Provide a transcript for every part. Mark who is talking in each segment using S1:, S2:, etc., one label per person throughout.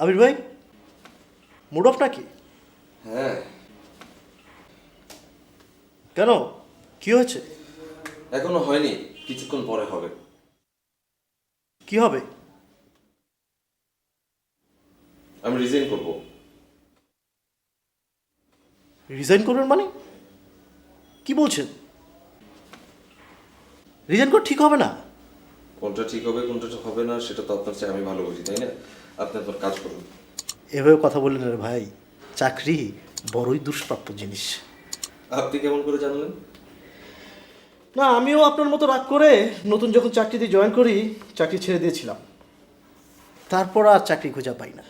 S1: আবির ভাই, mood of নাকি?
S2: হ্যাঁ,
S1: কেন, কি হয়েছে?
S2: এখনো হয়নি, কিছুক্ষণ পরে হবে।
S1: কি হবে?
S2: আমি রিজাইন করব।
S1: রিজাইন করবেন মানে? কি বলছেন? রিজাইন করে ঠিক হবে না।
S2: কোনটা ঠিক হবে কোনটা হবে না সেটা তো আপনার চেয়ে আমি ভালো বুঝি, তাই না? আপনি আপনার কাজ করুন।
S1: এভাবে কথা বললেন রে ভাই, চাকরি বড়ই দুষ্প্রাপ্য জিনিস।
S2: আপনি কেমন করে জানলেন?
S1: না, আমিও আপনার মতো রাগ করে নতুন যখন চাকরিতে জয়েন করি, চাকরি ছেড়ে দিয়েছিলাম। তারপর আর চাকরি খোঁজা পাই না।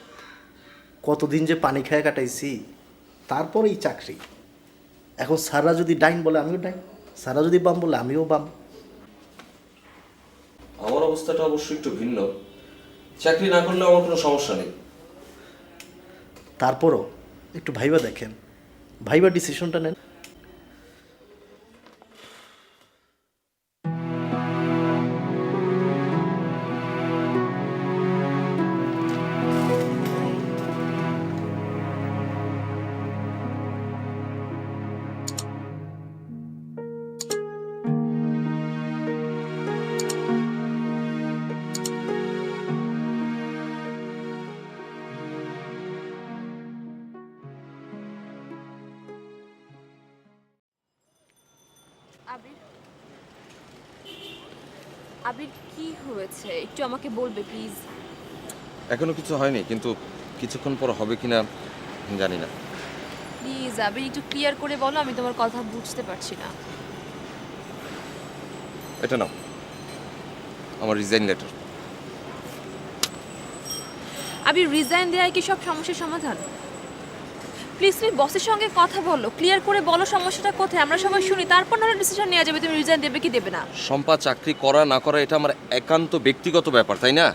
S1: কতদিন যে পানি খেয়ে কাটাইছি, তারপর এই চাকরি। এখন স্যাররা যদি ডাইন বলে আমিও ডাইন, স্যাররা যদি বাম বলে আমিও বাম।
S2: আমার অবস্থাটা অবশ্যই একটু ভিন্ন। চাকরি না করলে আমার কোনো সমস্যা নেই।
S1: তারপরও একটু ভাইবা দেখেন, ভাইবা ডিসিশনটা নেন।
S3: আবির, আবির কি হয়েছে একটু আমাকে বলবে প্লিজ?
S2: এখনো কিছু হয়নি, কিন্তু কিছুক্ষণ পর হবে কিনা জানি না।
S3: প্লিজ আবির, একটু ক্লিয়ার করে বলো, আমি তোমার কথা বুঝতে পারছি না।
S2: এটা নাও, আমার রিজাইন লেটার।
S3: আবির, রিজাইন দেওয়াই কি সব সমস্যার সমাধান? প্লিজ তুমি বসের সঙ্গে কথা বলো, ক্লিয়ার করে বলো সমস্যাটা কোথায়, আমরা সবাই শুনি, তারপর নাহলে ডিসিশন নেওয়া যাবে তুমি রিজাইন দেবে কি দেবে না।
S2: শম্পা, চাকরি করা না করা এটা আমার একান্ত ব্যক্তিগত ব্যাপার, তাই না?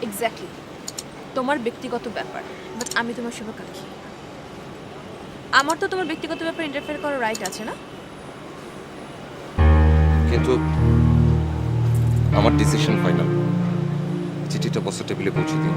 S3: এক্স্যাক্টলি, তোমার ব্যক্তিগত ব্যাপার, বাট আমি তোমার শুভাকাঙ্ক্ষী। আমার তো তোমার ব্যক্তিগত ব্যাপারে ইন্টারফেয়ার করার রাইট আছে না?
S2: কিন্তু আমার ডিসিশন ফাইনাল। চিঠিটা বসের টেবিলে পৌঁছে দিন।